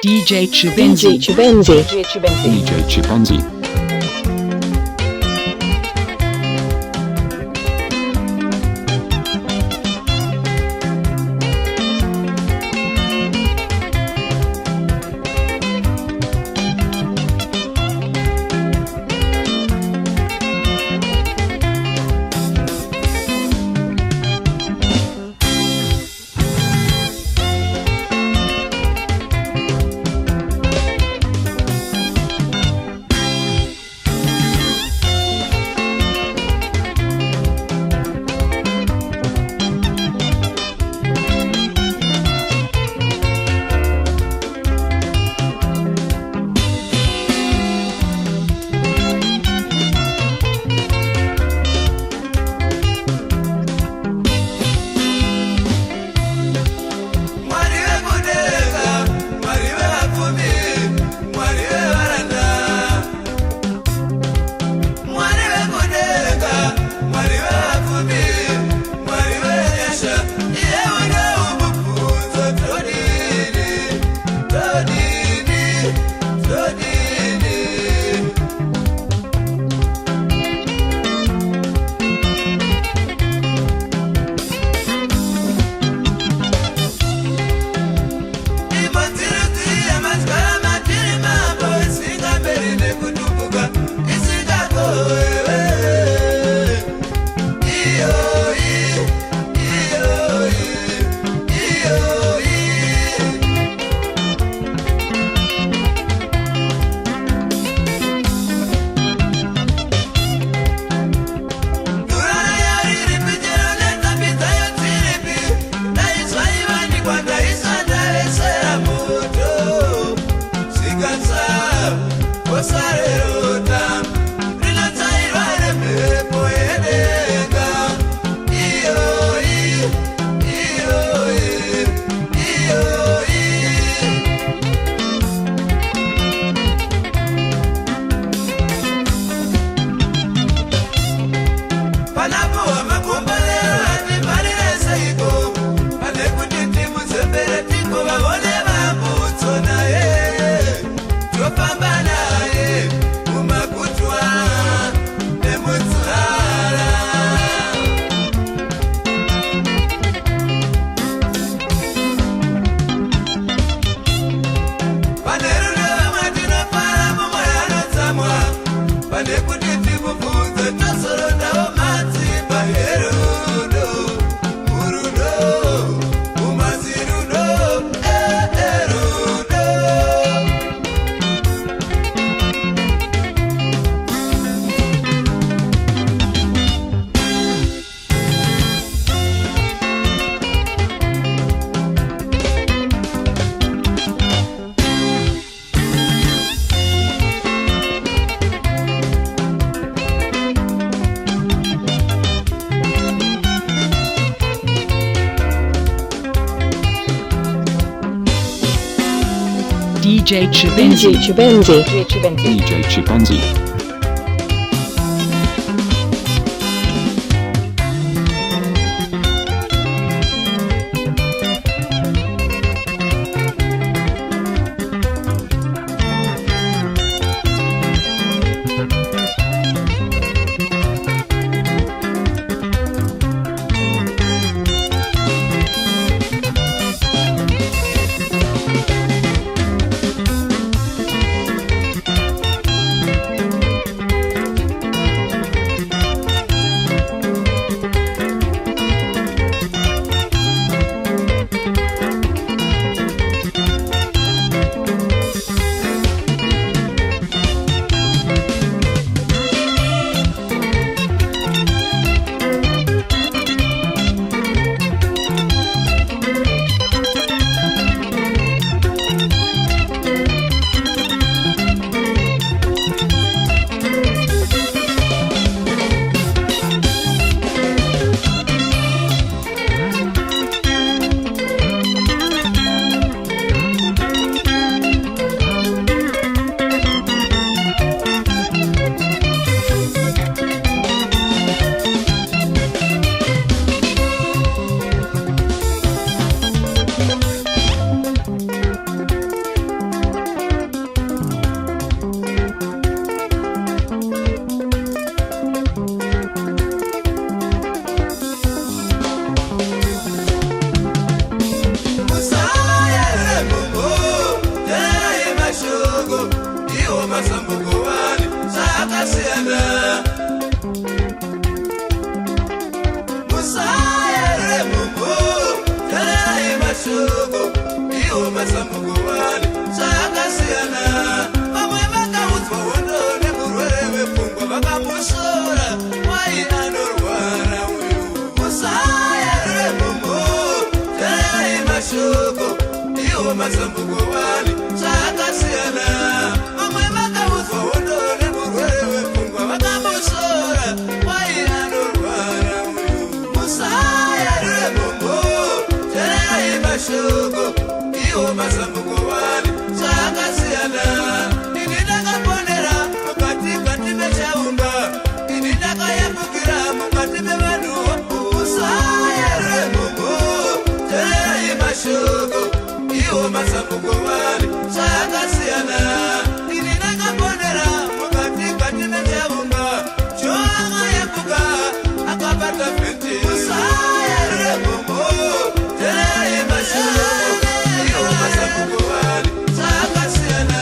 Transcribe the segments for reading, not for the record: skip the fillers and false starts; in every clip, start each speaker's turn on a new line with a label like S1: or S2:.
S1: DJ Chibenzi.
S2: DJ Chibenzi.
S1: DJ Chibenzi.
S2: DJ Chibenzi.
S3: iwo mazambuko wali chakasiyana mamwe vakauzwa wondore murwere wepfungwa vakamusora waianorwara uyu musayarire bombo tererai mashoko iwo mazambuko wali chakasiyana ini ndakaponera mukati kati mechaumba ini ndakayambukira mukati mevanhu musayarire bombo tererai mashoko iwo mazambuko wali chakasiyana ini ndakaponera mukati kati mechaumba choakayambuka akabata fiti musayarire bombo tererai mashoko iwo mazambuko wali chakasiyana.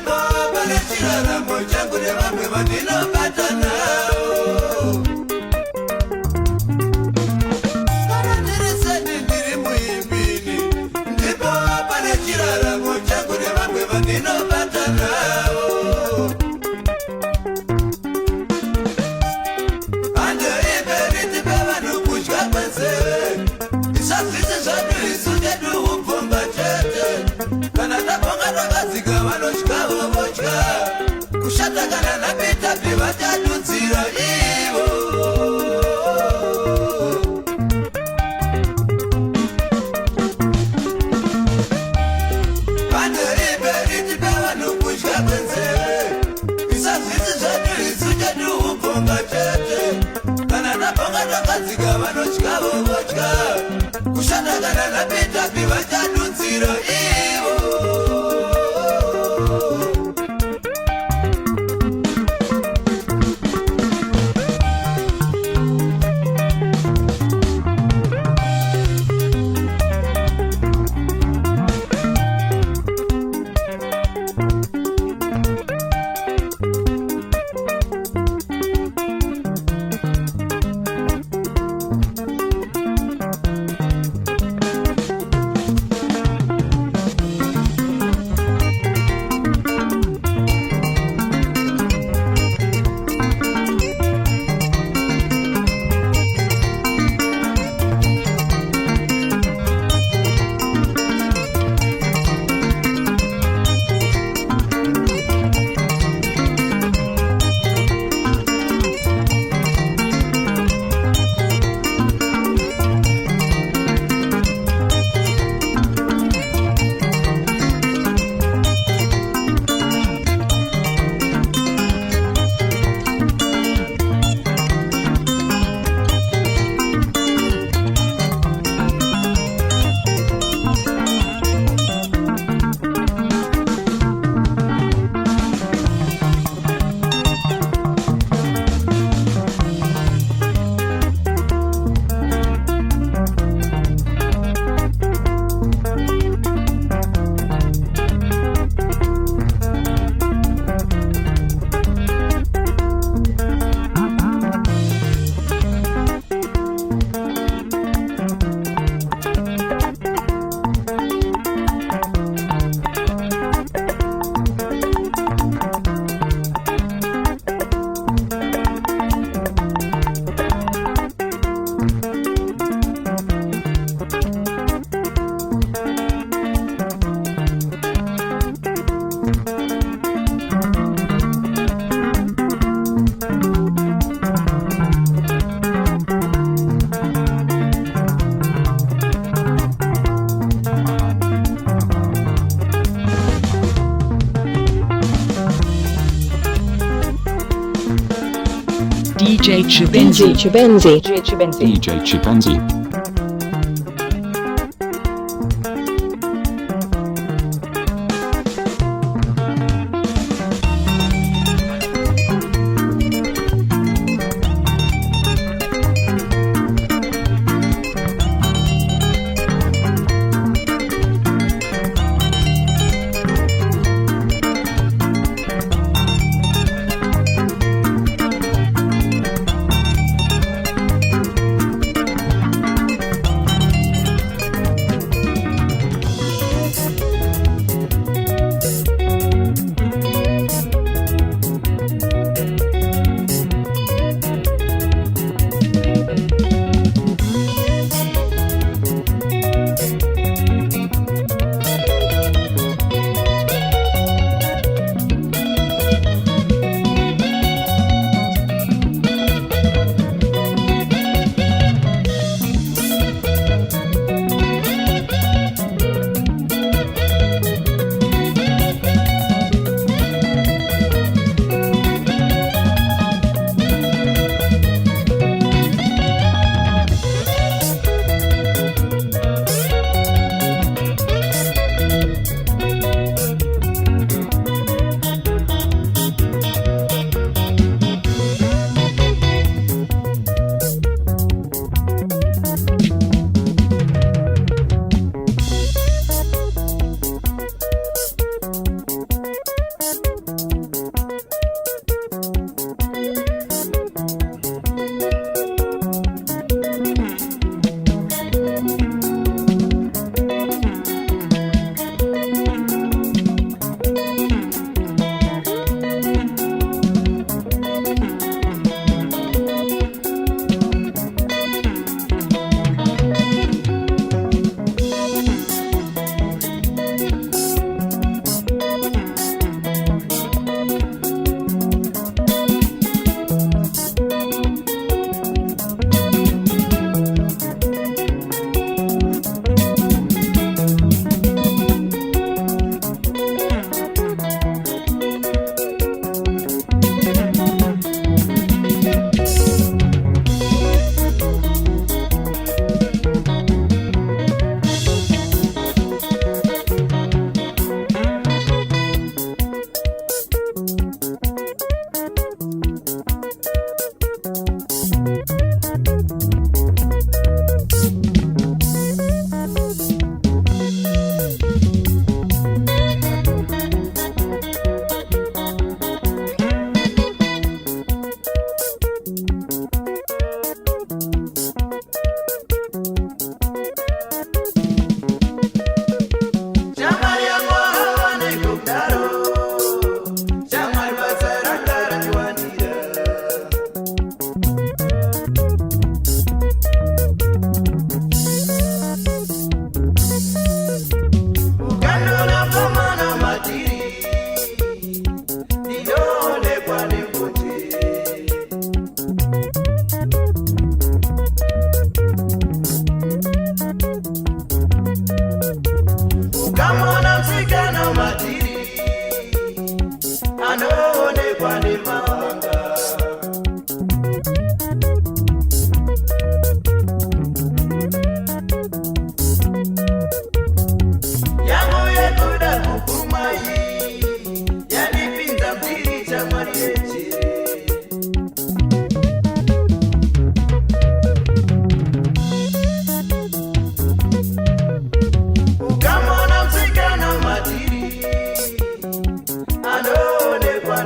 S3: ndipo pane chiraramo changu nevamwe vandinobata navo. Kana ndiri seni ndiri muimbini, ndipo pane chiraramo changu nevamwe vandinobata navo. Handoimberi tipe vanhu kudya kwenzeve, isazvisi zvadu isu chedu upfumba chete. Kana tabonga takadzika vanotyavo vodya, kushata kana napitapi vachadudzira ivo. Handoimberi tipe vanhu kudya kwenzeve, isazvisi zvadu isu chedu upfumba chete. Kana tabonga takadzika vanotyavo vodya, kushata kana napitapi vachadudzira ivo.
S1: DJ Chibenzi.
S2: DJ Chibenzi.
S3: anoonekwa nemahanga. Yangu yekuda kuguma hii yanipinza mbiri cha Mwari Echiri. Ukamona msikana madiri anoonekwa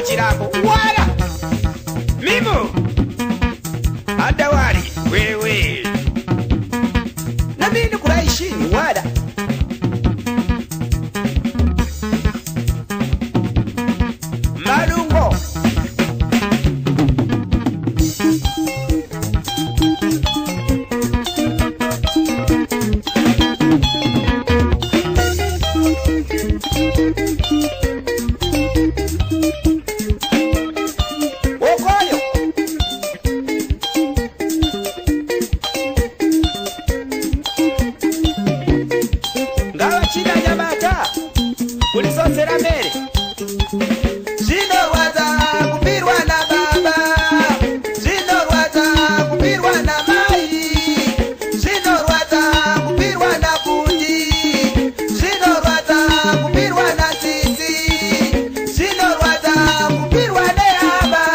S4: wa Chilambo wala Mimo Adawari wewe na mimi kuraishi wala Malungo ulisosera mbele Zino rwaza kupirwa na baba Zino rwaza kupirwa na mai Zino rwaza kupirwa na bundi Zino rwaza kupirwa na sisi Zino rwaza kupirwa na yaba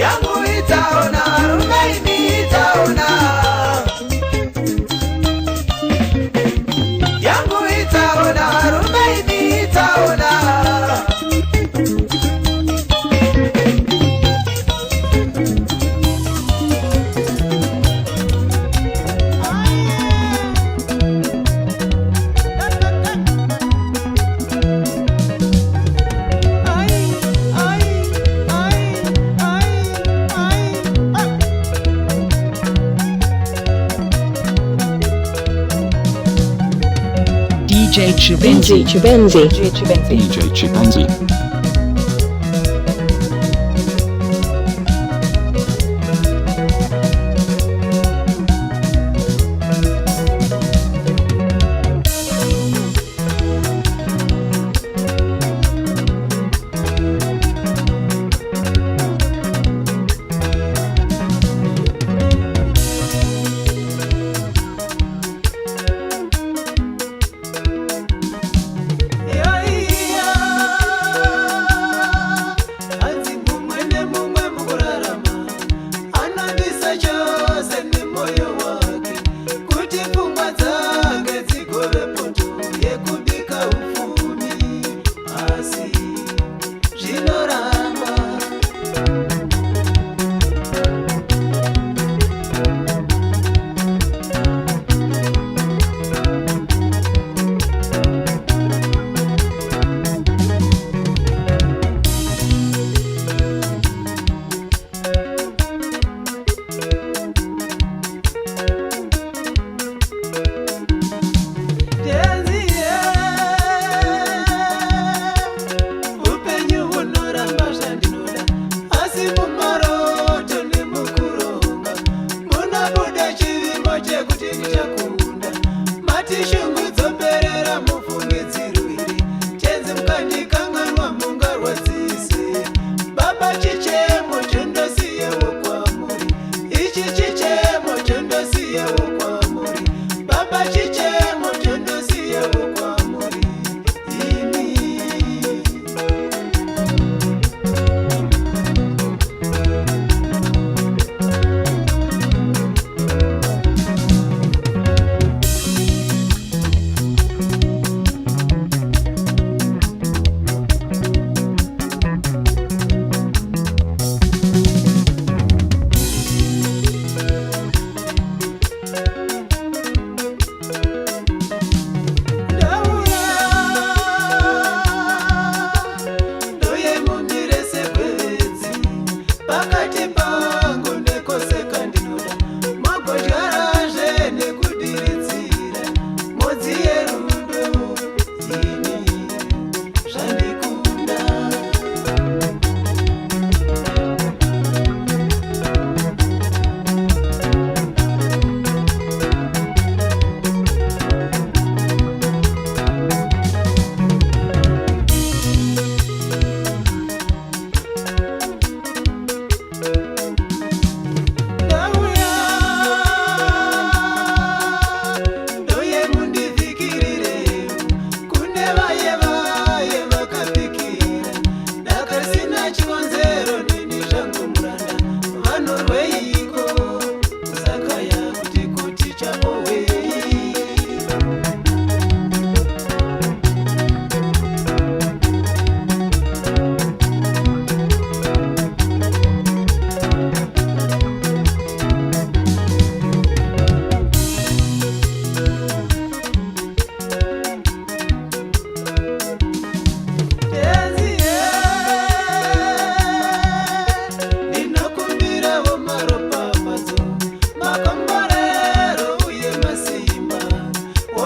S4: yangu itaona Rumaini itaona yangu itaona Rumaini itaona
S1: DJ Chibenzi.
S2: DJ Chibenzi.
S3: Yeah, yeah.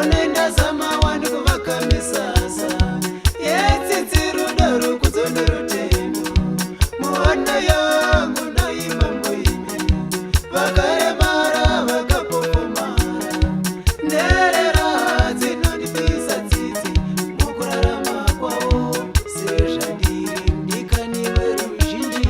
S3: unoenda zama wandi kuvaka misasa yetsitsi rudo rukuzondorutendo muhondo yangu naimamboime vakaremara vakapopomara nderera dzinondipisa tsitsi mukurarama kwavo sezvandiri ndikaniwe ruzhinji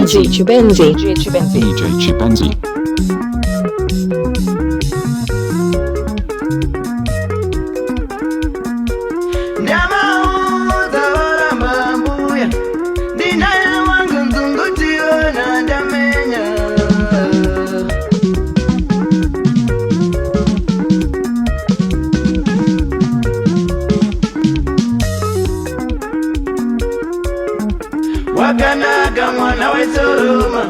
S1: DJ Chibenzi.
S2: DJ Chibenzi.
S4: Wakanaga mwana wesoroma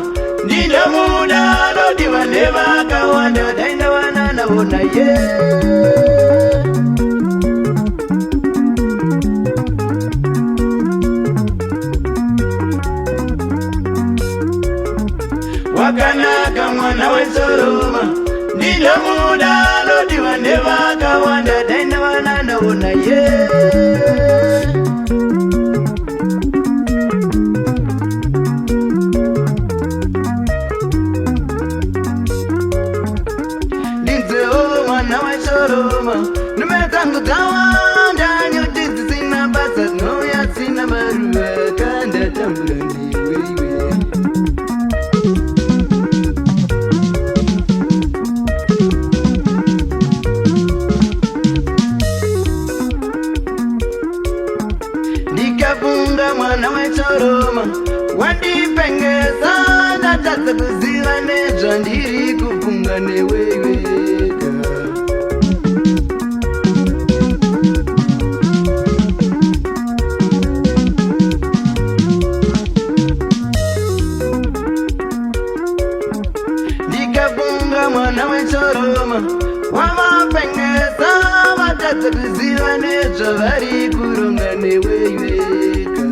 S4: Nino
S3: Ninamuda lodi waneva kawanda daina wanana wona ye. Wakanaga mwana wesoroma. Ninamuda lodi waneva kawanda daina wanana wona ye. Numetangu tawanda nyotisi sina basa noya sina marua kanda tambulani wewe. Ndikabunga mwana wesoroma wandipengeza ndatasa kuziva nezva ndiri kufunga newewe. Mwana wesoroma wamapengeza vatatsa kuziva nezva vari kuronga neweiveka.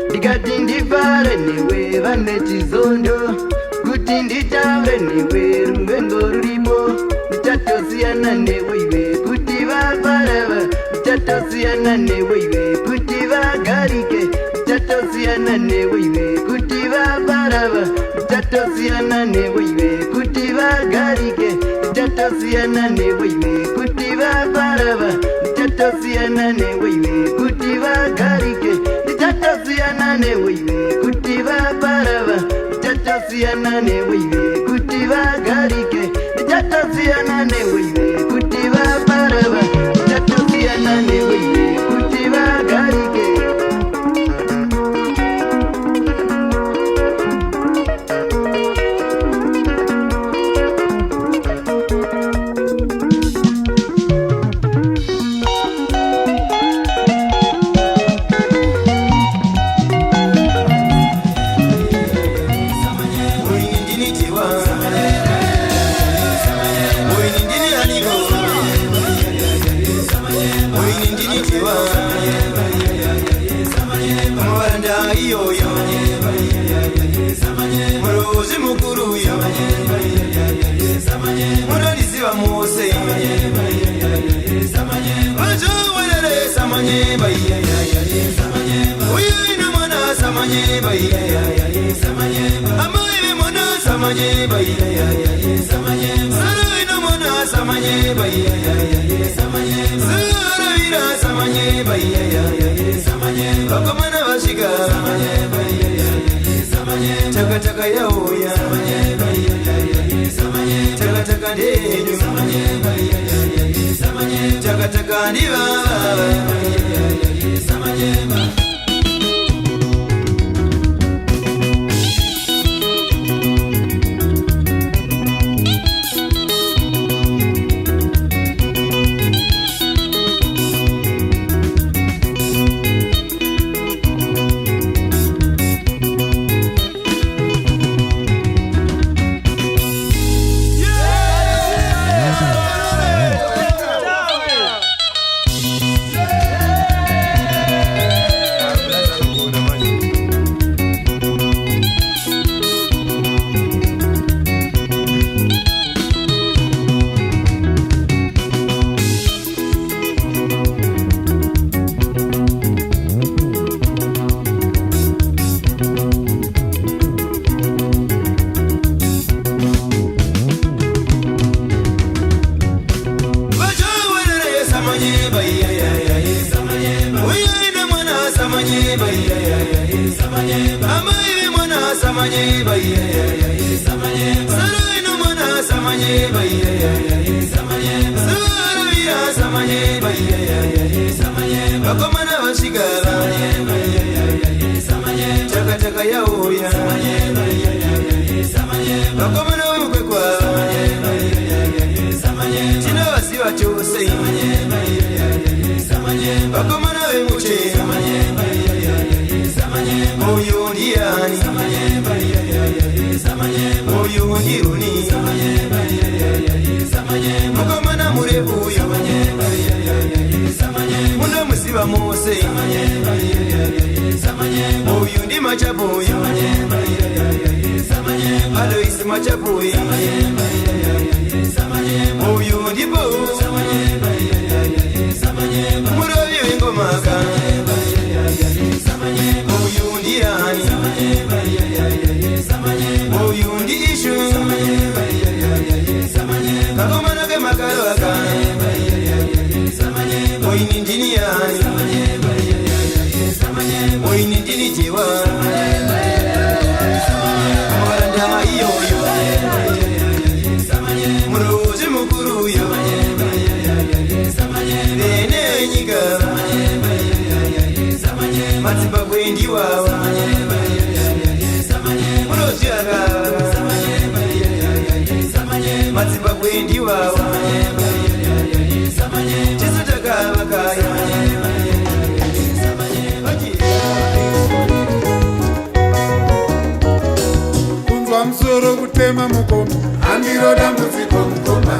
S3: Ndikati ndifare newe vane chizondo kuti nditaure newe ruvengo ruripo ndichatosiyana neweiveka. Chatosiyana newewe kuti vagarike. Chatosiyana newewe kuti vabarava. Chatosiyana newewe kuti vagarike. Chatosiyana newewe kuti vabarava. Chatosiyana newewe kuti vagarike. Chatosiyana newewe kuti vabarava. Chatosiyana newewe kuti vagarike. Chatosiyana newewe kuti vabarava. Chatosiyana newewe kuti vagarike. Taka ya oya, taka ndedu, taka ndiva. Chino basiba chose bakomana bemuche oyo ndiani oyo ndiruni mukomana murebuyo muno musiba mose oyo ndi machabuyo Alois machabuyo oyo ndipo murovyo ingomaka oyo ndiani oyo ndi ishu kakomana ke makalo aka oyo ni ndini yani oyo ni ndini jiwa mwaranda iyoyo murozi mukuruyo bene nyiga matimba kwendi wawa murozi aka matimba kwendi wawa chiso chakavakaya
S5: kunzwa musoro kutema mukomo handiro dambudziko mukoma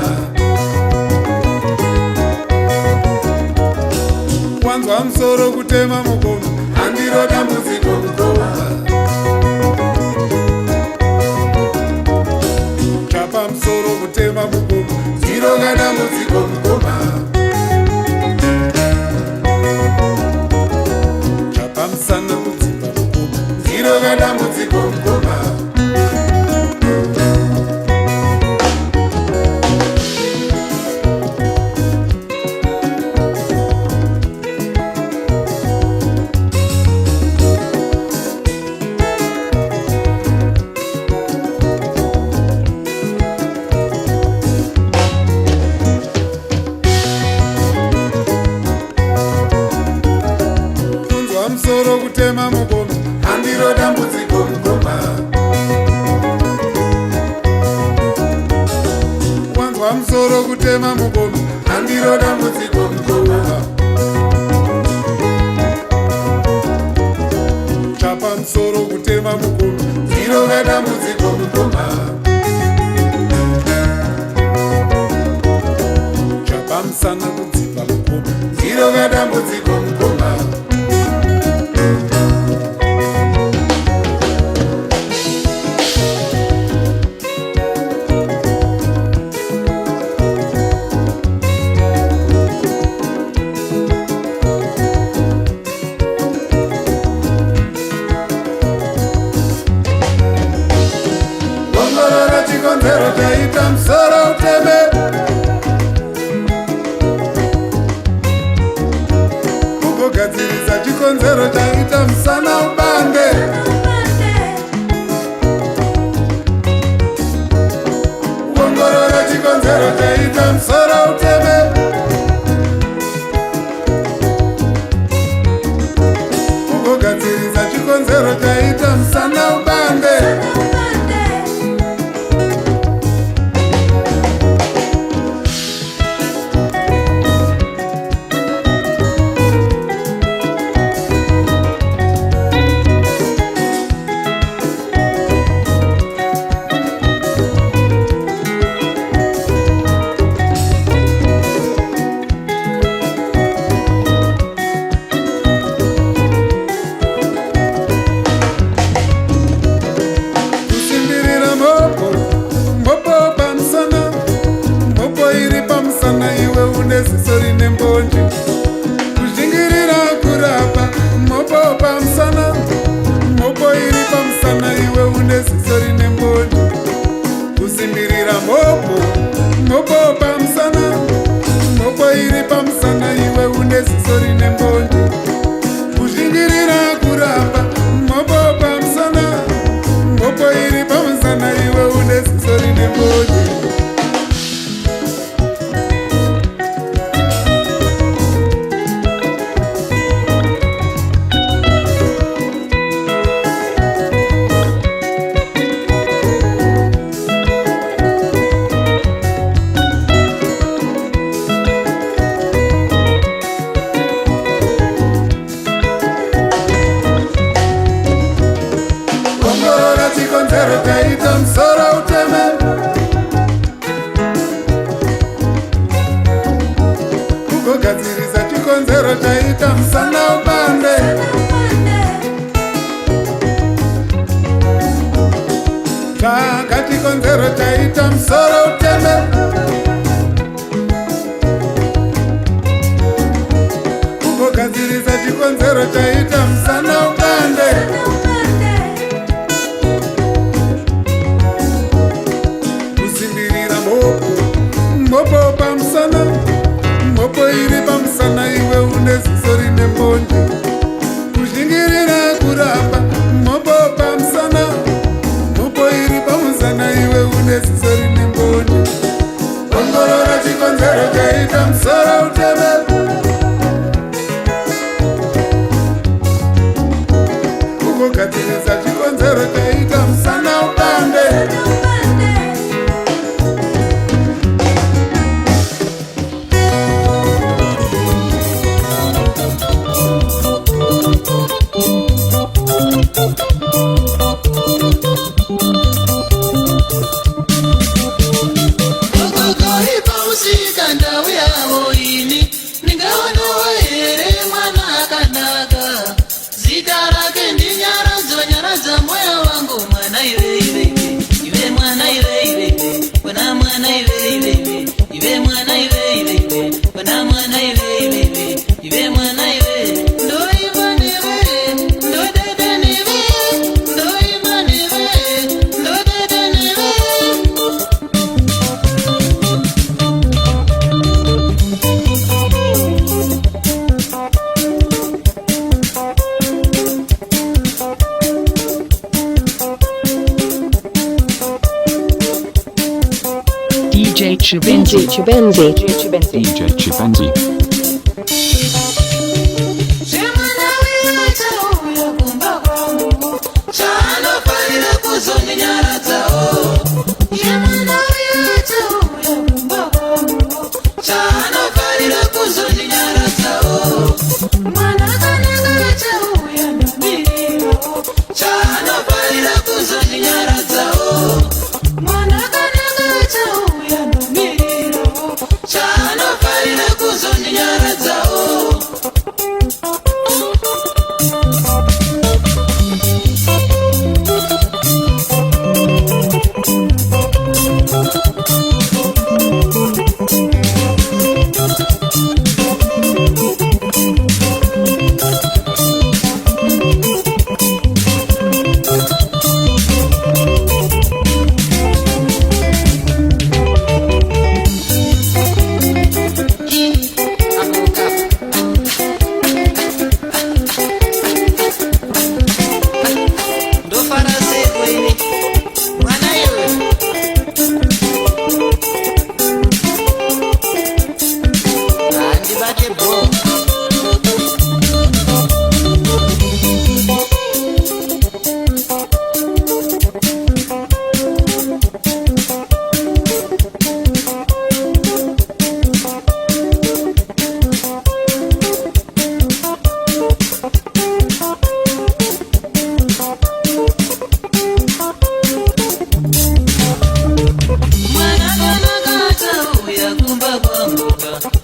S5: wanzwa musoro kutema mukomo handiro dambudziko mukoma chapa musoro kutema mukomo ndiroga dambudziko mukoma chapa musana kudzimba mukomo ndiroga dambudziko mukoma musoro kutema mukomo handiro dambudziko mukoma wanzwa musoro kutema mukomo handiro dambudziko mukoma chapa musoro kutema mukomo ndiroga dambudziko mukoma chapa musana kudzimba mukomo ndiroga dambudziko mukoma chikonzero chaita musoro uteme kugadzirisa chikonzero chaita musana ubange kuongorora chikonzero chaita musoro uteme kugadzirisa chikonzero chaita musana ubange chikonzero chaita musana upande. Tsvaka chikonzero chaita musoro utembe. Ugogadzirisa chikonzero chaita musana upande. Kusimbirira mhopo pamusana, mhopo iri pamusana iwe une ziso rine mbonje. Kuzvingirira kuramba mhopo pamusana, mhopo iri pamusana iwe une ziso rine mbonje. Ongorora chikonzero chaita musoro uteme. Ugogadzirisa chikonzero chaita musana upande.
S1: DJ Chibenzi.
S2: DJ Chibenzi.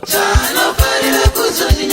S3: Chano parira kuzoni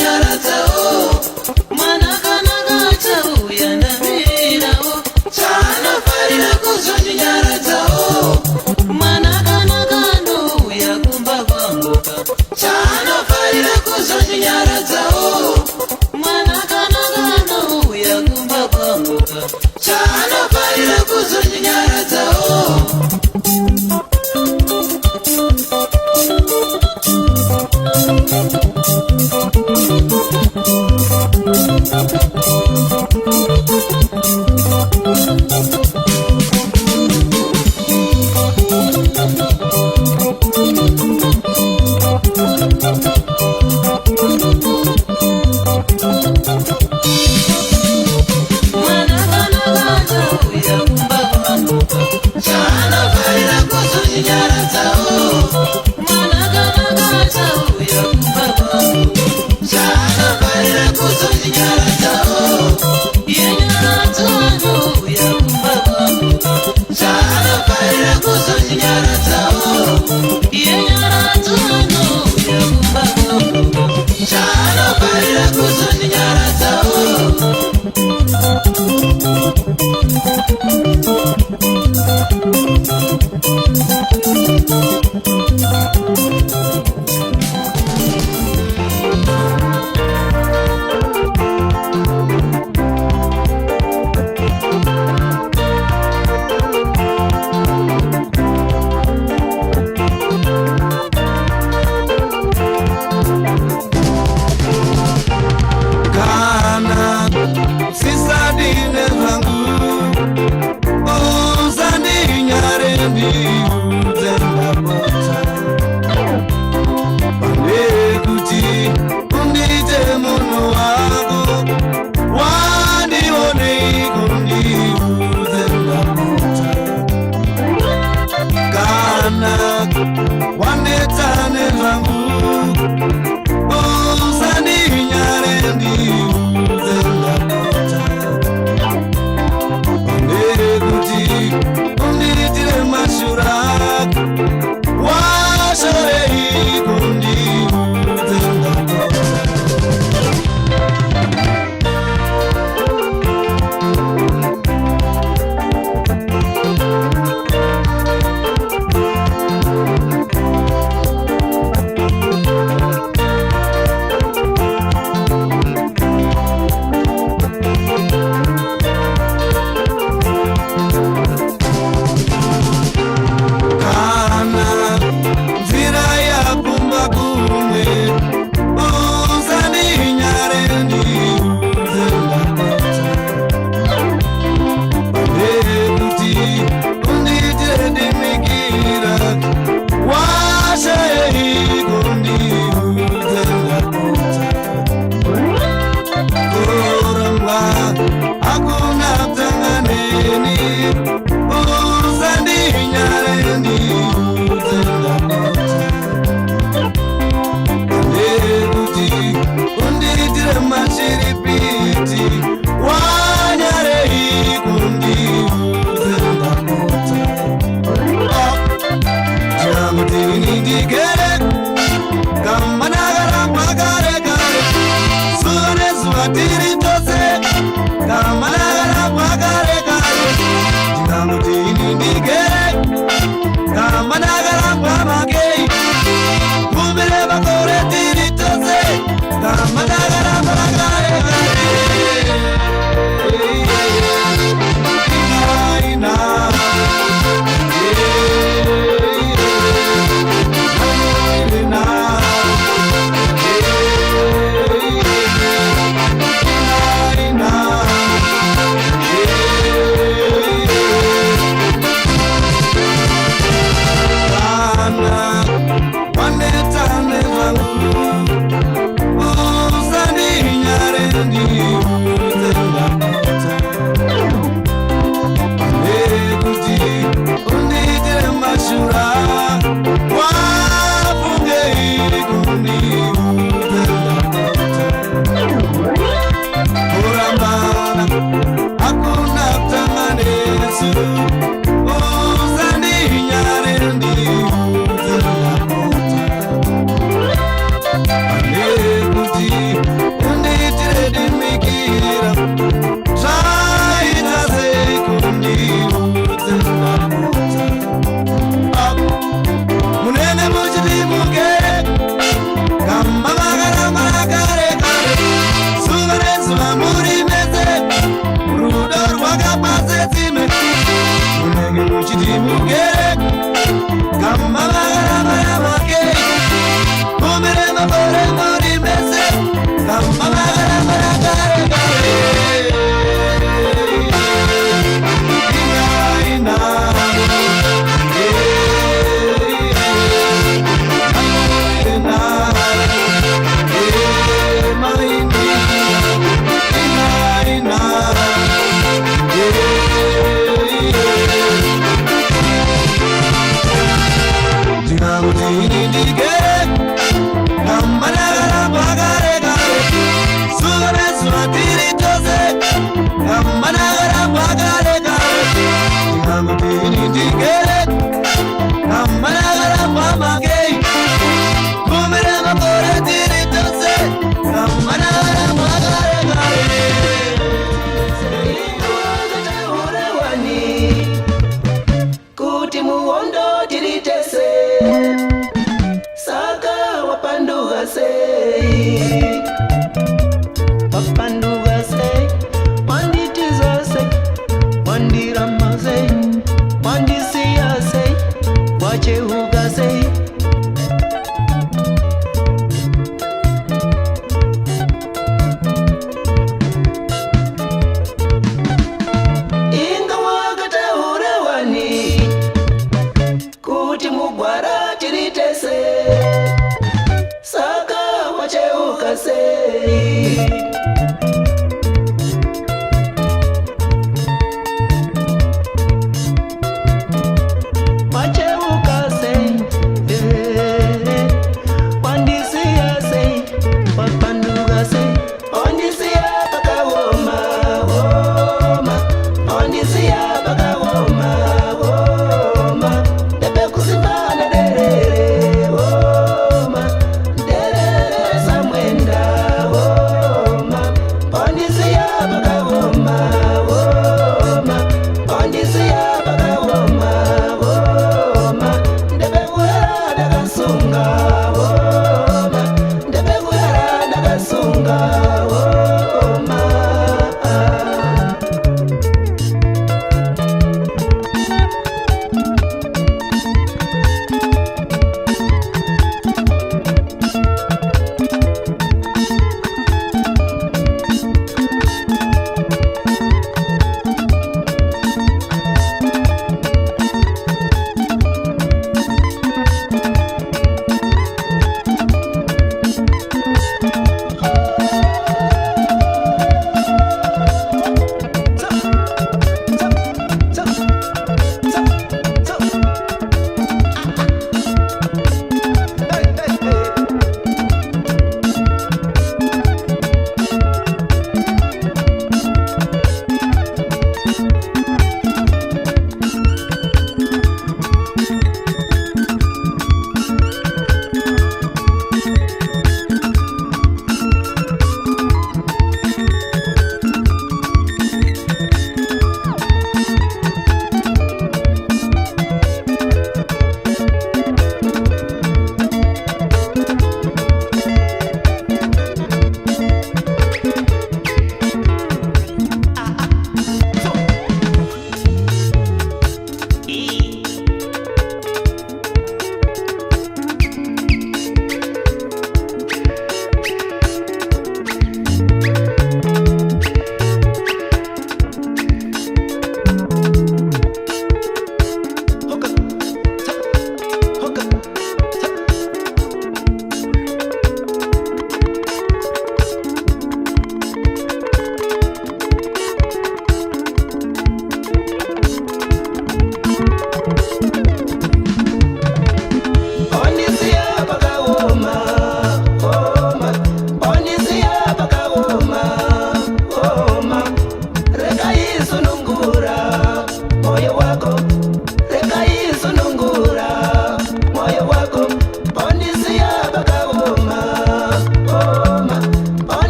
S4: kamanagara mwakare kare ndingamutini ndigere kamanagara mwamagei kumire makore tiri tose kamanagara mwakare kare ina
S3: Oh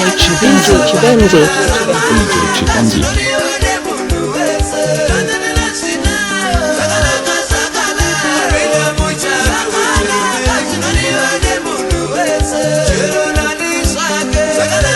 S2: DJ Chibenzi.
S4: Sakala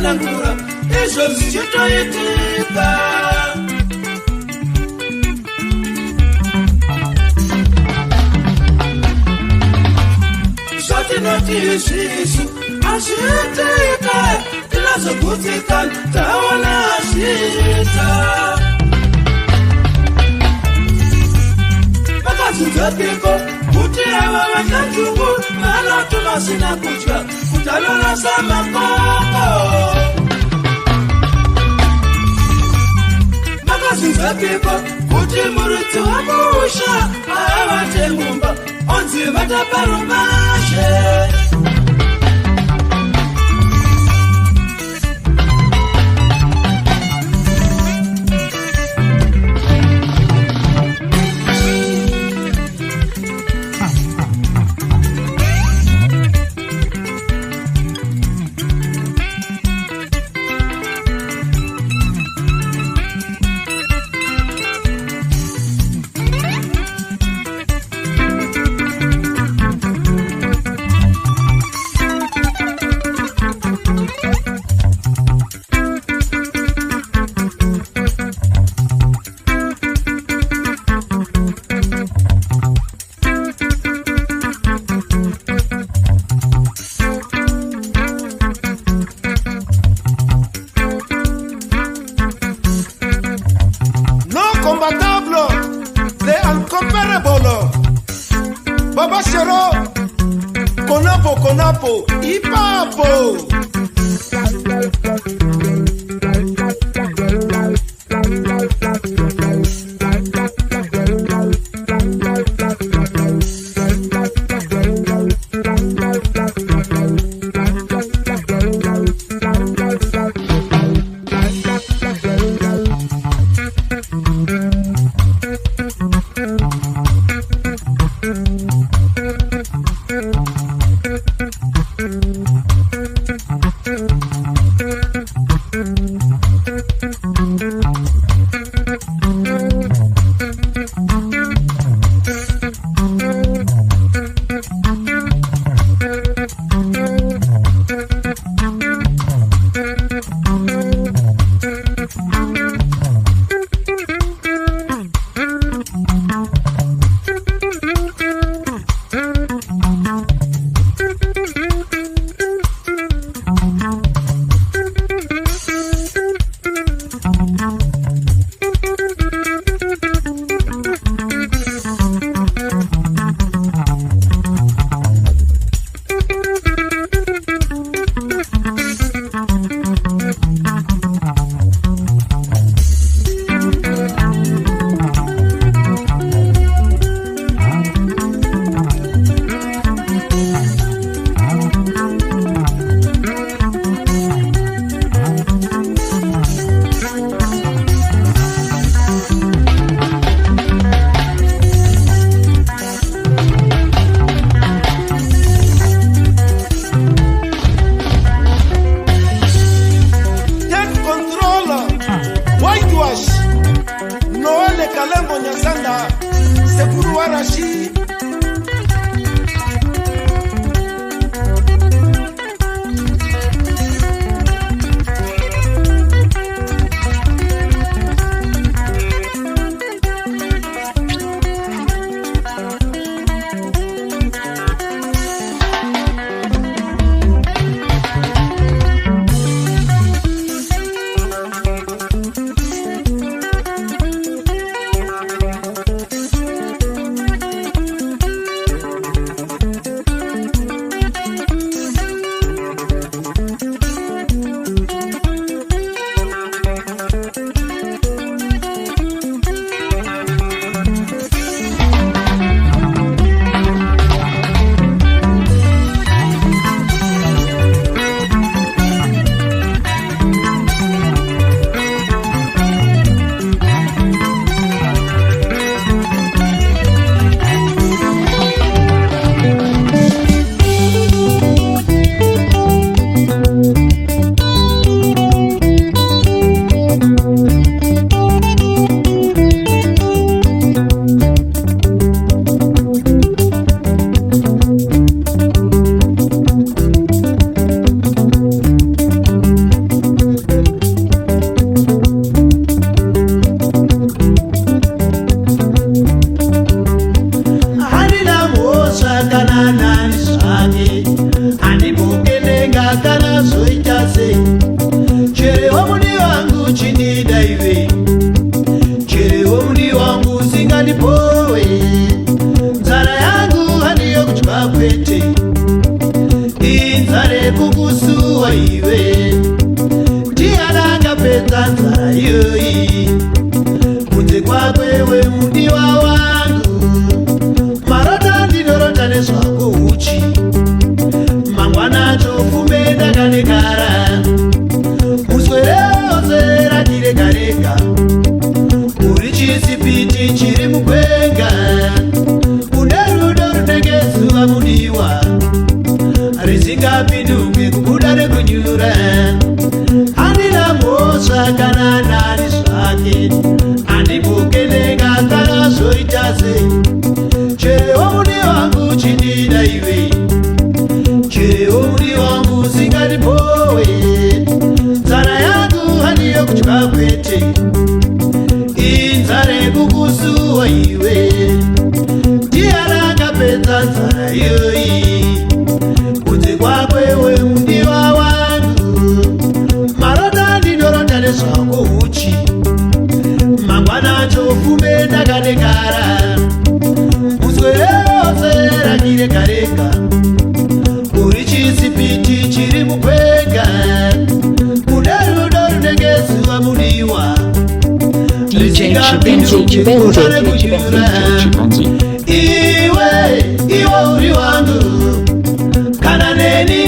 S4: Nangura, eso es chitoitika. Shoti notisisu, ashitika, ilazo kutikan, tawana ashita. Makazuzapiko, kuti awa wakanjugu, mana tumasina kuchwa, kutalona sama koko. Makazuzapiko, kuti murutu wamusha, awa tengumba, onzi vataparumashe.
S6: Baba Shero, Konapo, Ipapo.
S3: rake kareka uri chisipiti chiri mukwenga kuda rudo runenge zuva mudiwa
S1: DJ Chibanzi.
S3: iwe uri wangu kana neni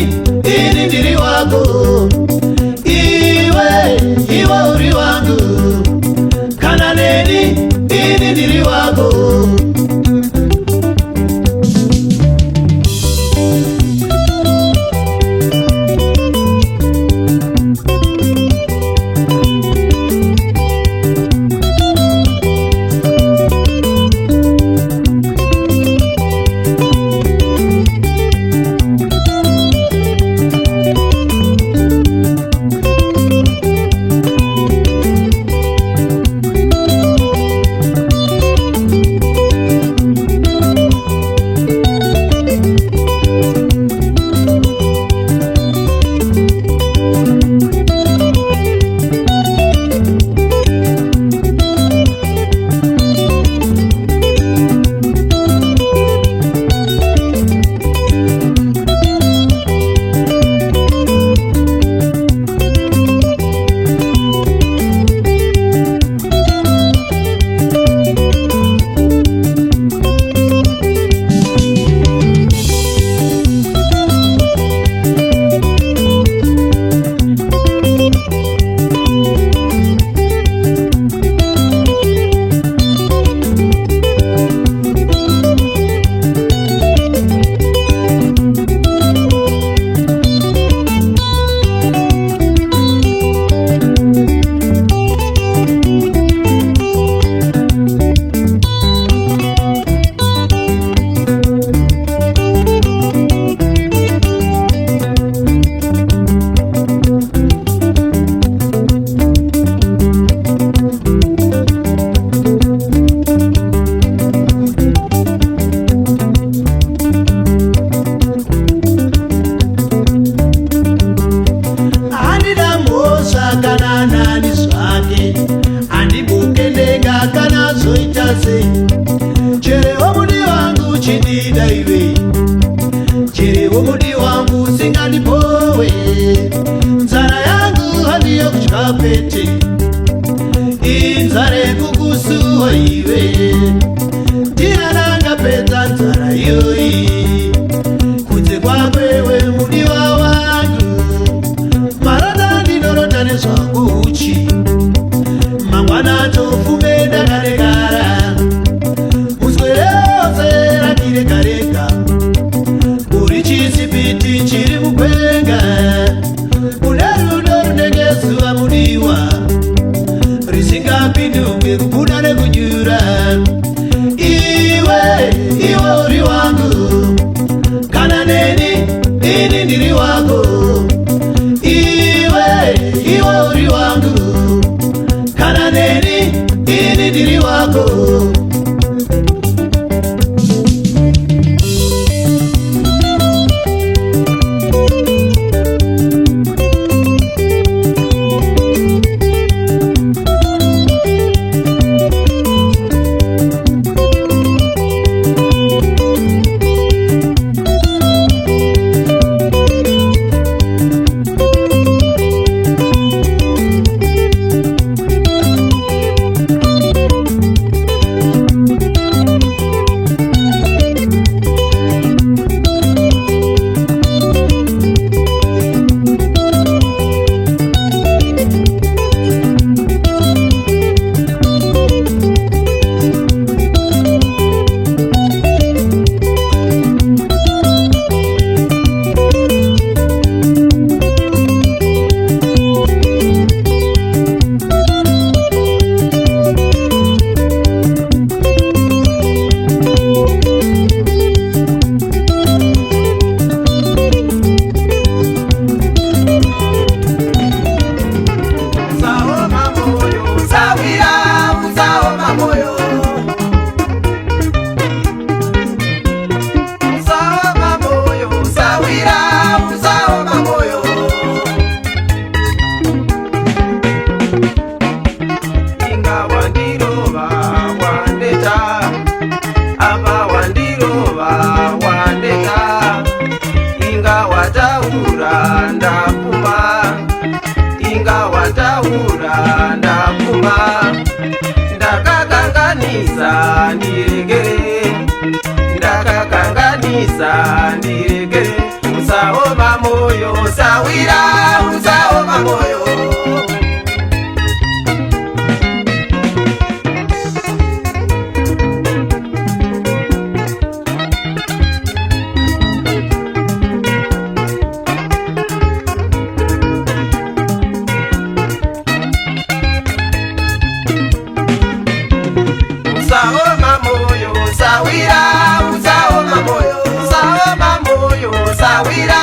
S3: ini ndiri wako iwe uri wangu kana neni ini ndiri wako ndakuma ndakakanganisa ndiregere ndakakanganisa ndiregere usaoma moyo usawira usaoma moyo usaoma moyo usawira usaoma moyo usaoma moyo usawira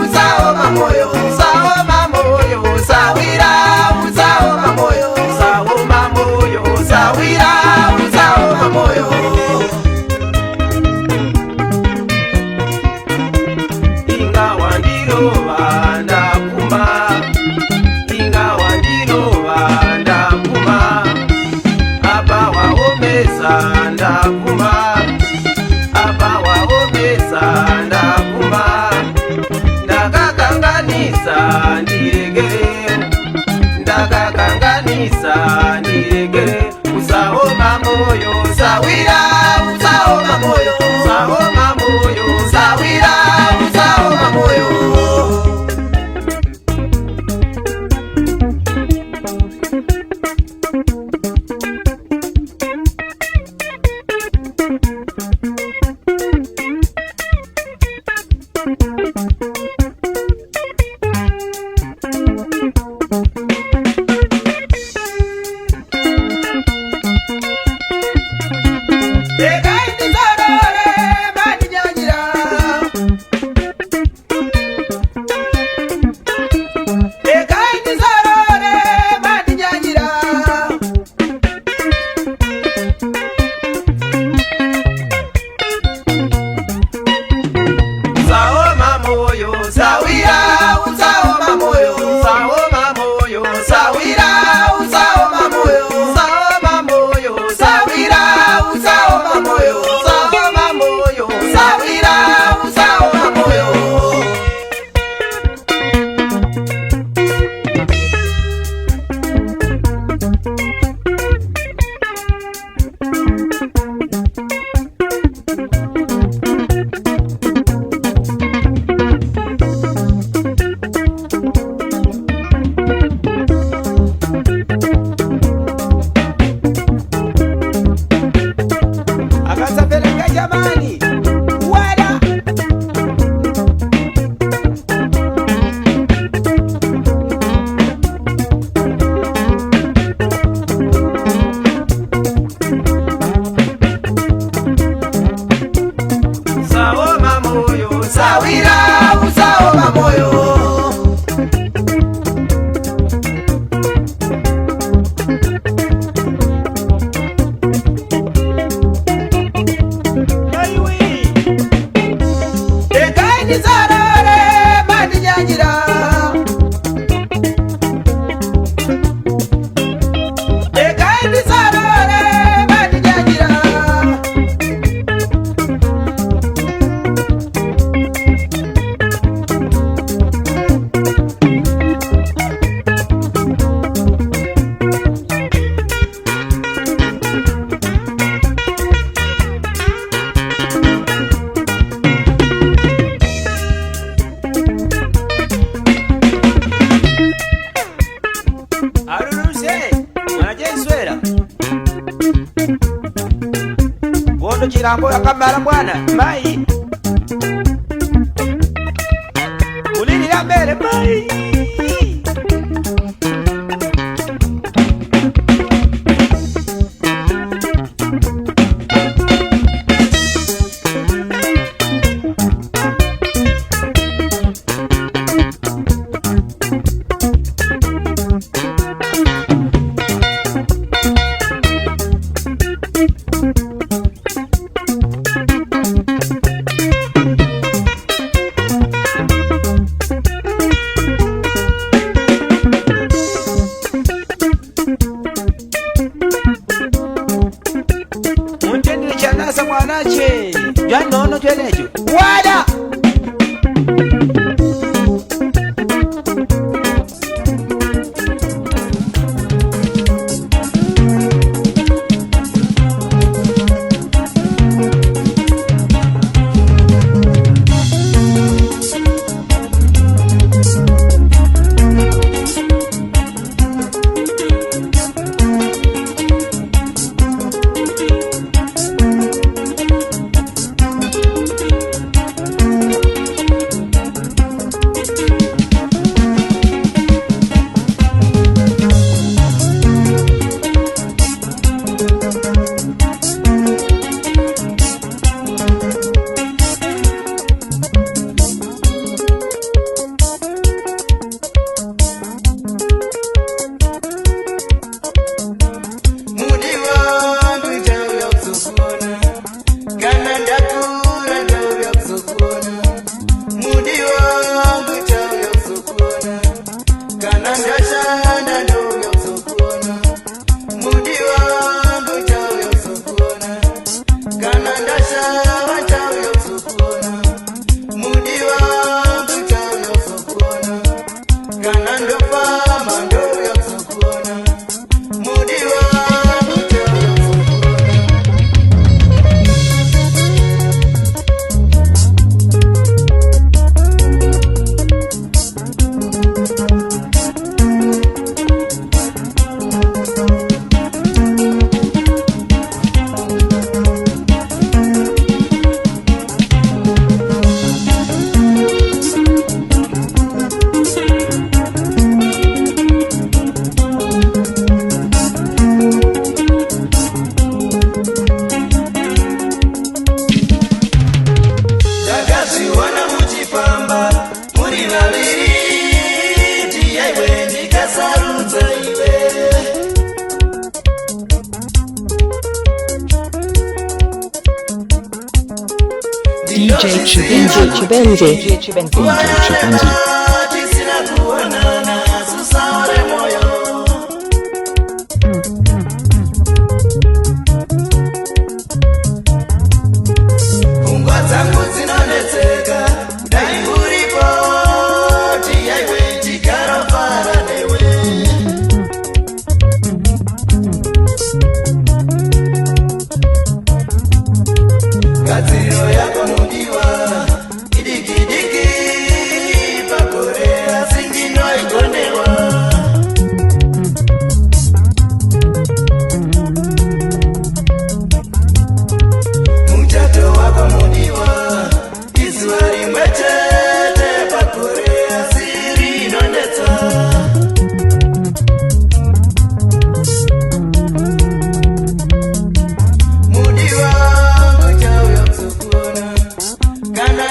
S3: usaoma moyo usaoma moyo usawira usaoma moyo usaoma moyo usawira usaoma moyo ingawa ndilova ndakuma ingawa ndilova ndakuma apa waomesa ndakuma apa waomesa ndakuma ndakakanganisa ndiregere ndakakanganisa ndiregere usaoma moyo usawira usaoma moyo usaoma moyo usawira usaoma moyo
S7: Chirambo yakamara mwana mai ulilira mbele mai mwanache janono twenecho wada
S1: DJ Chibenji.
S2: DJ Chibenji.
S4: Tisina kuonana susaore moyo. Fungwa zangu zinonetseka dai uripo tiyaiwe tikarafara newe. Gadziro yako mudiwa idikidiki pakorea sindinoigonewa. Muchato wako mudiwa izuwa rimwe chete pakorea siri inonetsa. Mudiwa kuchauya kusukuona kana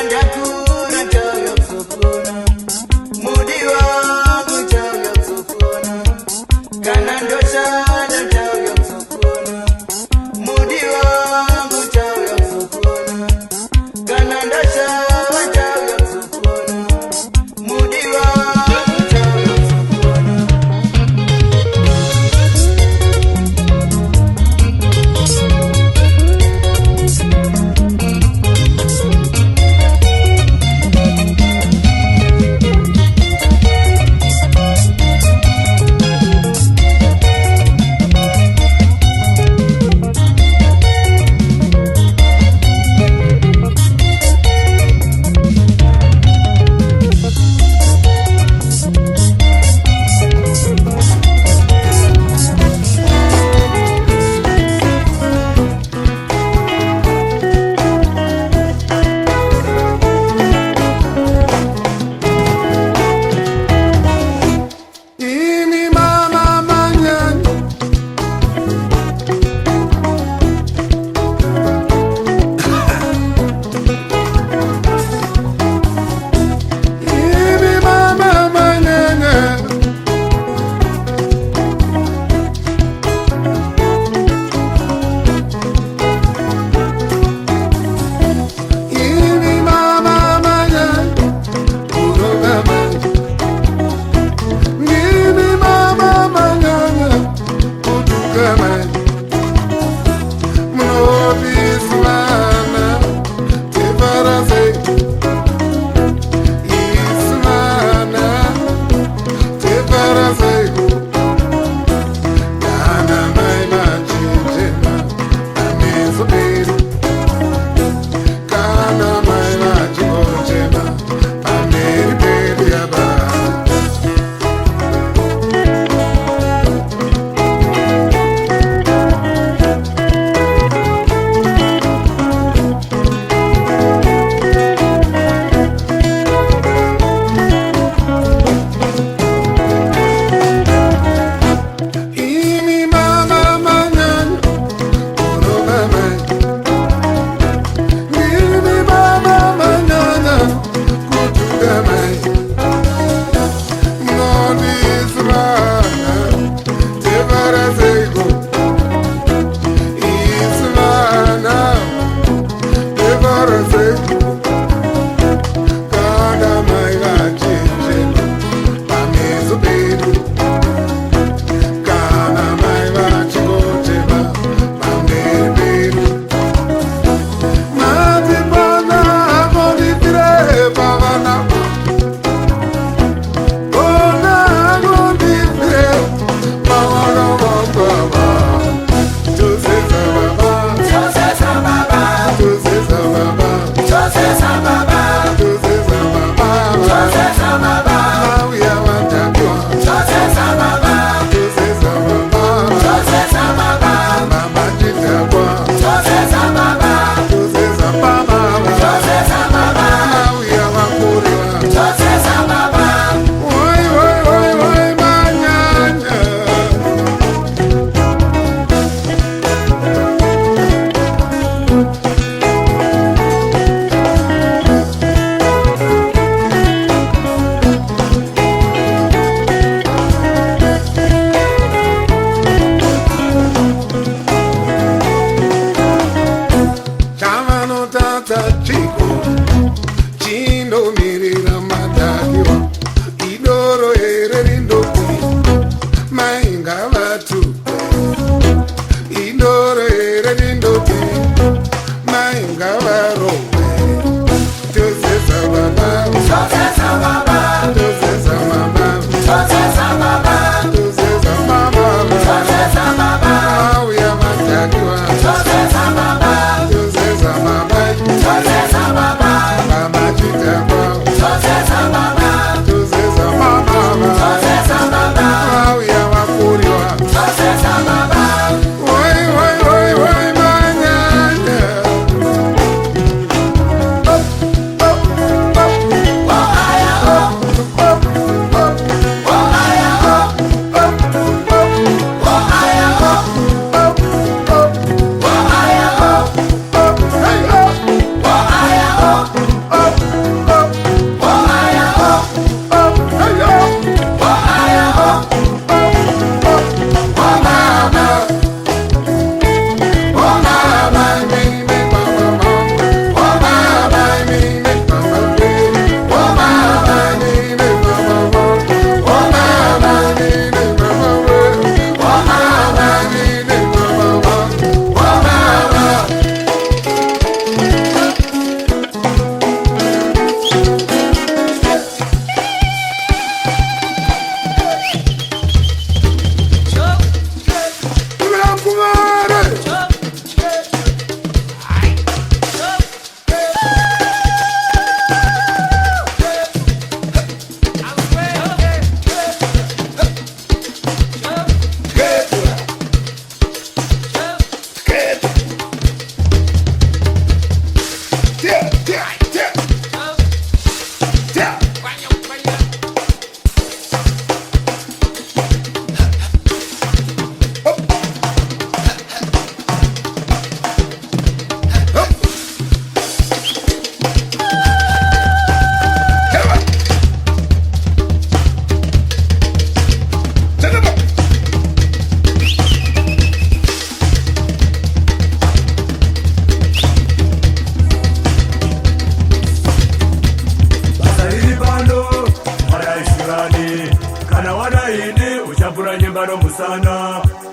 S5: makachiko chinomirira madakiwa idoro here rindopi mainga vatu idoro here rindopi mainga varowe tozesa baba tozesa baba tozesa mama tozesa baba tozesa mama tozesa baba auya madakiwa tozesa baba tozesa mama tozesa baba mama chitamba tozesa baba tozesa mama tozesa baba auya wakuriwa tozesa baba oi oi oi oi manyanya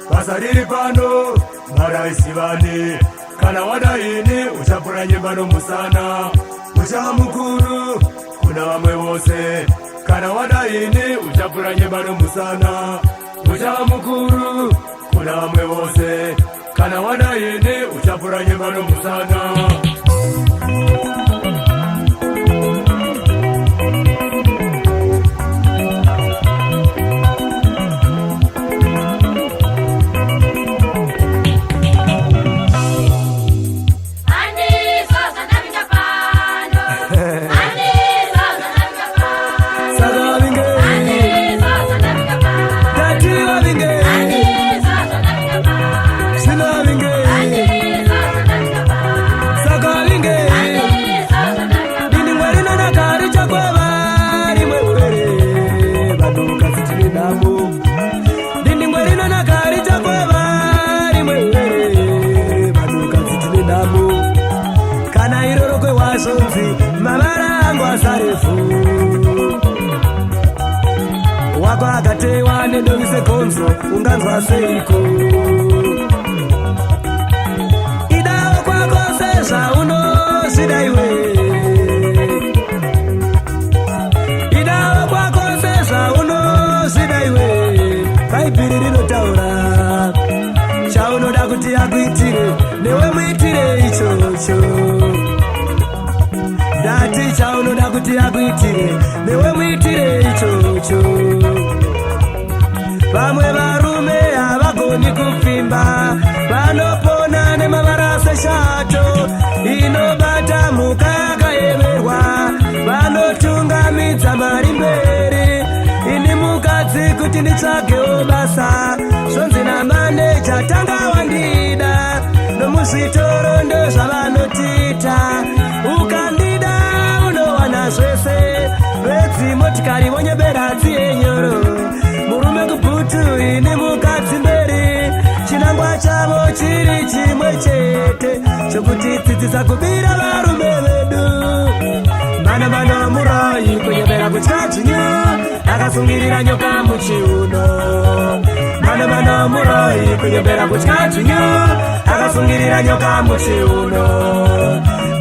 S8: Basariri pano maraisi vane kana wadaini uchapura nyembano musana ucha mukuru kuna wamwe wose kana wadaini uchapura nyembano musana ucha mukuru kuna wamwe wose kana wadaini uchapura nyembano musana wako akatewa nedovise konzo unganzwa seiko idawo kwako sesa unosida iwe idawo kwako sesa unosida iwe kaipiri rinotaura chaunoda kuti akuitire newe muitire ichocho dati chaunoda kuti akuitire newe muitire ichocho vamwe varume havagoni kupfimba vanopona nemavarase shato inobata mhuka yakaemerwa vanotungamidza mari mberi ini mukadzi kuti nditsvagewo basa zvonzi namaneja tanga wandida nomuzvitoro ndozvavanotita ukandida unowana zvese vedzimotikari vonyeberadzi yenyoro murume kubhutu ini mukadzi mberi chinangwa chavo chiri chimwe chete chokuti dzidzisa kubira varume akasungirira nyoka muchiuno. Mano muroi kunyembera kuchikatunyu akasungirira nyoka muchiuno.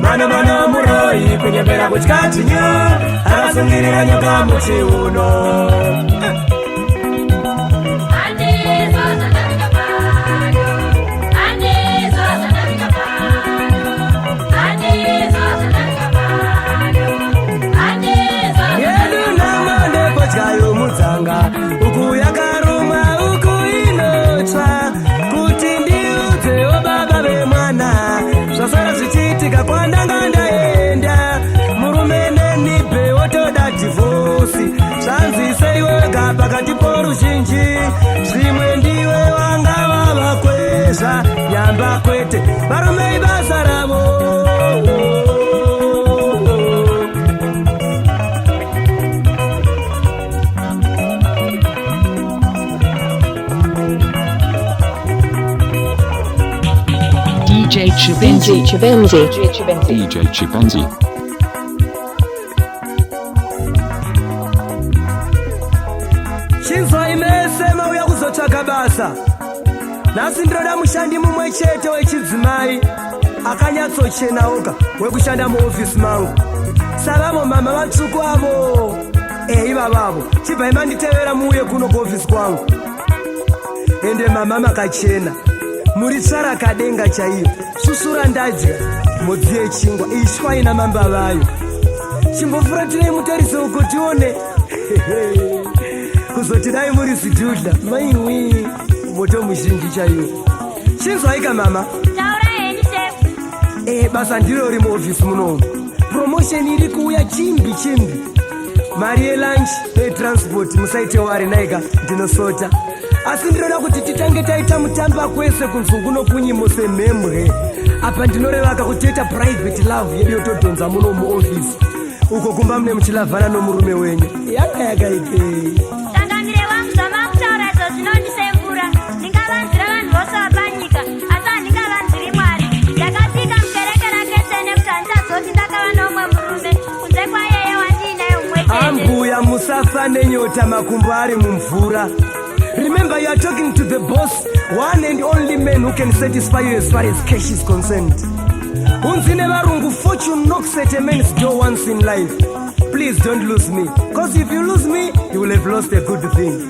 S8: Mano muroi kunyembera kuchikatunyu akasungirira nyoka muchiuno. Uku yakaruma uku inotsva kuti ndiudze baba vemwana zvasara zvichiitika kwandanga ndaenda murume nenipe wotoda divhosi zvanzi seiwega pakati poruzhinji zvimwe ndiwe wanga vavakwezva nyamba kwete varume ibasa ravo.
S1: DJ Chibenzi.
S2: DJ Chibenzi.
S8: Chinzwa imesema uya kuzotsvaka basa. Nhasi ndinoda mushandi mumwe chete wechidzimai akanyatsochenaoka wekushanda muofisi mangu. Savamo mama vatsvuku avo. Ivavavo chibva imanditevera muuye kuno kuofisi kwangu. Ende mama makachena. Muri tsara kadenga chaiyo. Susura ndadya modzi yechingwa ishwa ina mamba vayo. Chimbofuratire mutarise uko tione. Kuzoti dai muri zidhudha maiwi moto muzhinji chaiyo. Chinzwaika mama?
S9: Taura henyu chef.
S8: Basa ndiro riri muofisi munomu. Promotion iri kuuya chimbi. Mari yelunch netransport musaite wari naika ndinosota. Asi ndinoda kuti titange taita mutamba kwese kunzungu nokunyimo semhemwe. Apa ndinorevaka kuti toita private love yedu yotodhonza muno muofisi. Uko kumba mune muchilavhana nomurume wenyu. Yakaikei.
S9: Tangamire wangu zvamamutaura izvo zvinondisemvura. Ndingavanzira vanhu vose vapanyika, asi handingavanziri Mwari. Ndakapika mukereke rake nekuti handizadzoti ndakava nomwe murume kunze kwaiyeye wandiinaye umwe chete.
S8: Ambuya musafa nenyota makumbo ari mumvura. Remember, you are talking to the boss, one and only man who can satisfy you as far as cash is concerned. Unzine varungu, fortune knocks at a man's door once in life. Please don't lose me, because if you lose me, you will have lost a good thing.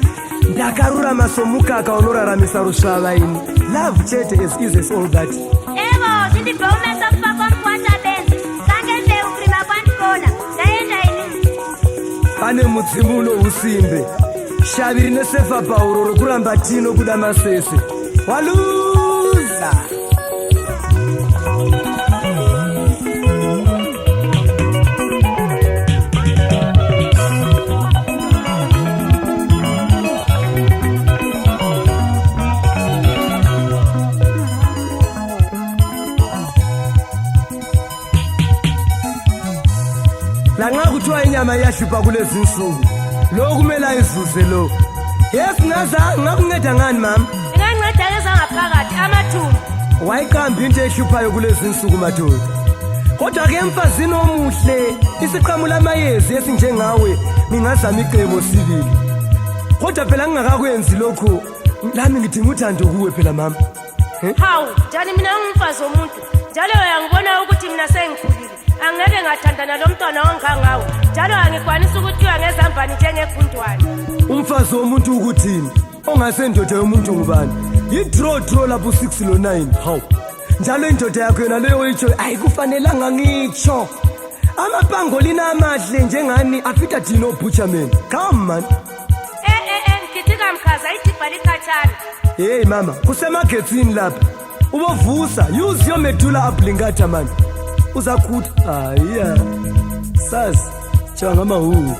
S8: Ndakarura masomuka akaonoraramisa rusvava ini. Love chete as easy as all that.
S9: Evo, zvindibveumesa kupa kwamkwata benzi. Sange ndeupima kwandikona. Ndaenda ini.
S8: Pane mudzimu uno usimbe. Shavi rine sefa pauro rokuramba tino kuda masese. Waluza! Langa kuthiwa inyama iyahlupa kulezi nsuku. Lo kumela izuze lo. Yes ngaza ngakunceda ngani mama?
S9: Nginganceda ngezangaphakathi amathumbu.
S8: Wayiqamba into ehluphayo kulezi nsuku madoda. Kodwa ke emfazini omuhle isiqhamula amayezi esinjengawe ngingazama icebo sibili. Kodwa phela ngingakakwenzi lokho lami ngidinga uthando kuwe phela mama.
S9: Hawu, njani mina ngumfazi womuntu. Njalo uyangibona ukuthi mina sengikhulile. Angeke ngathandana lomntwana ongangawe. Njalo angikwanisa ukuthiwa ngezambani njengegundwane.
S8: Umfazi womuntu ukuthini? Ongasendoda yomuntu ngubani? Yi-draw lapho 6 lo 9. Hawu. Njalo indoda yakho yona leyo oyitsho ayikufanelanga ngitsho. Amapangolina amahle njengani afita dino butcherman. Come man.
S9: Ngitika mkhaza idibha likhathana.
S8: Hey mama, kusemagetsini lapha. Ubovusa, use your medulla oblongata man. Uzakuthi yeah. Sazi, changa mahu.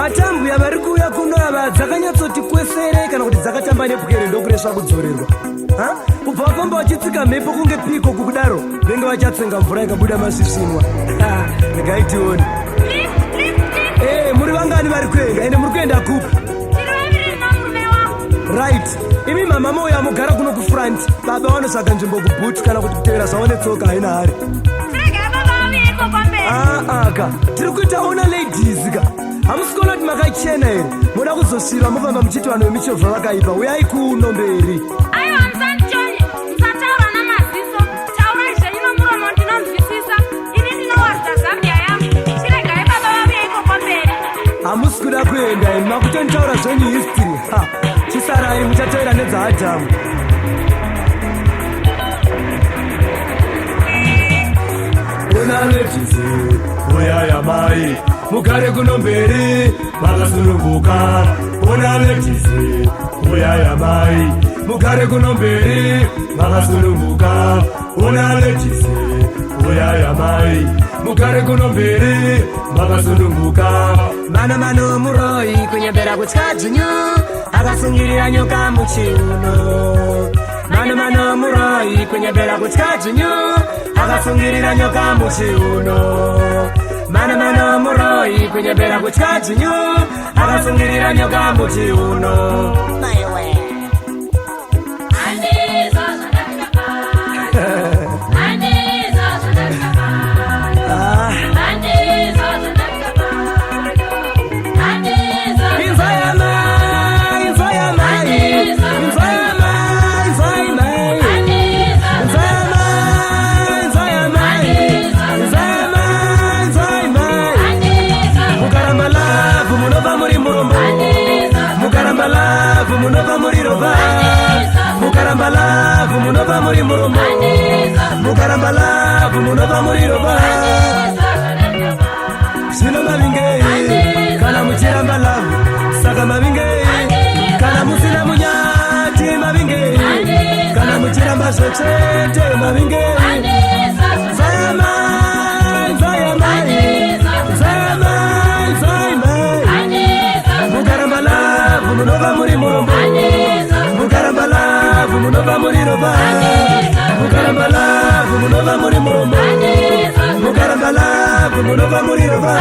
S8: vatambuya vari kuuya kuno ava dzakanyatsoti kwesere kana kuti dzakatamba nepwere ndokuresva kudzorerwa kubva vafamba vachitsika mhepo kunge piko kukudaro venge vachatsenga mvura ikabuda masvisvinwa negaitioni muri vangani vari kuenda ende muri kuenda kupi right imi mama mouya mugara kuno kufront baba vanotsvaga nzvimbo kubhutu kana kuti kutevera zvaone tsoka haina hari aka tiri kuita ona ladies ka hamusikuona kuti makachena here muda kuzosviva mufamba muchiti vanhu vemichovha vakaipa uyai kuno mberi hamusi kuda kuenda imi makutonitaura zvenyu history chisarai muchatoera nedzaadhamu unaletizi uyaya mai mugare kuno mberi makasununguka unaletizi uyaya mai mugare kuno mberi makasununguka unaletizi uyaya mai mugare kuno mberi makasununguka mano muroi kunyembera kutya dzinyu akasungirira nyoka muchiuno mano muroi kunyembera kutya dzinyu akasungirira nyoka muchiuno mano muroi kunyembera kutya dzinyu akasungirira nyoka muchiuno munova muri roba mukaramba lavu munova muri muromo mukaramba lavu munova muri roba zvino mavingei kana muchiramba lavu saka mavingei kana musina munyati mavingei kana muchiramba zvechete mavingei zayamai zayamai zayamai zayamai mukaramba lavu munova muri muromo mukaramba lavu munova muri roba mukaramba lavu munova muri muromo mukaramba lavu munova muri roba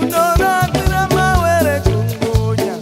S3: Unonakira mawere chungunya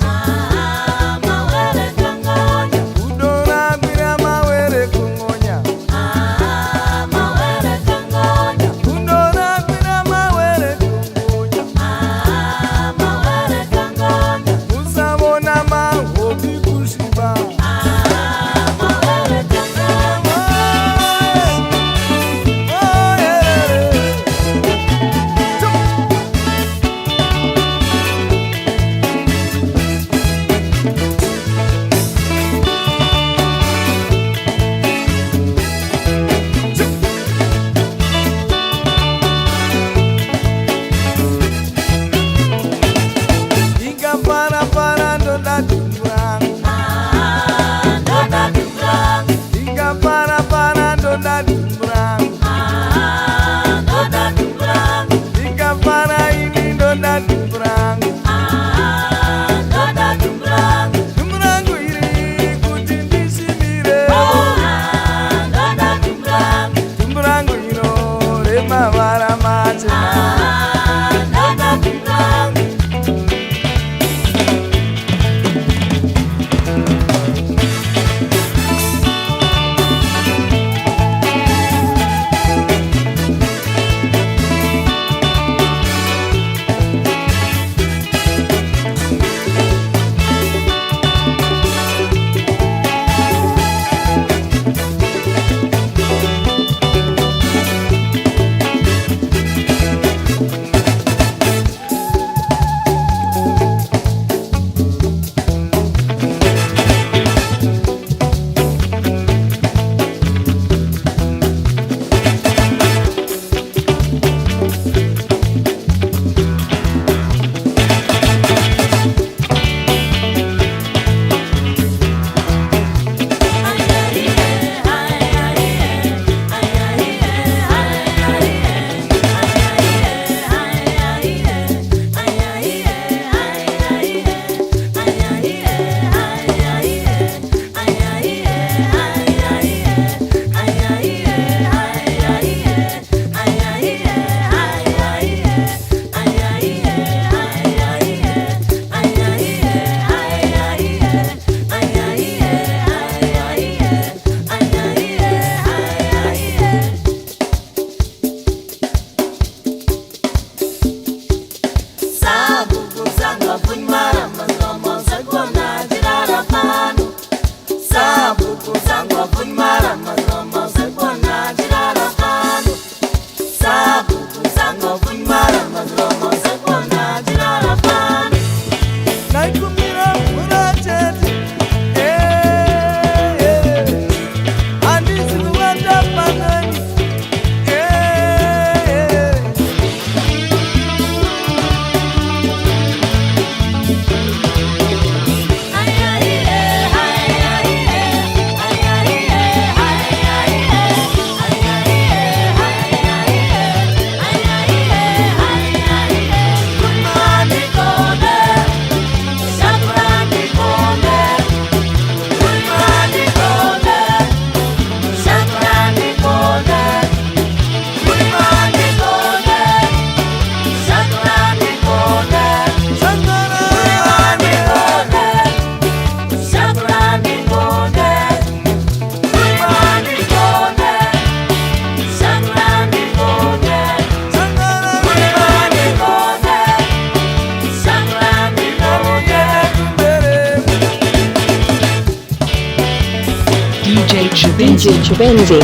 S1: Chibenzi.
S2: DJ Chibenzi.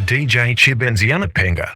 S10: DJ Chibenzi anapenga.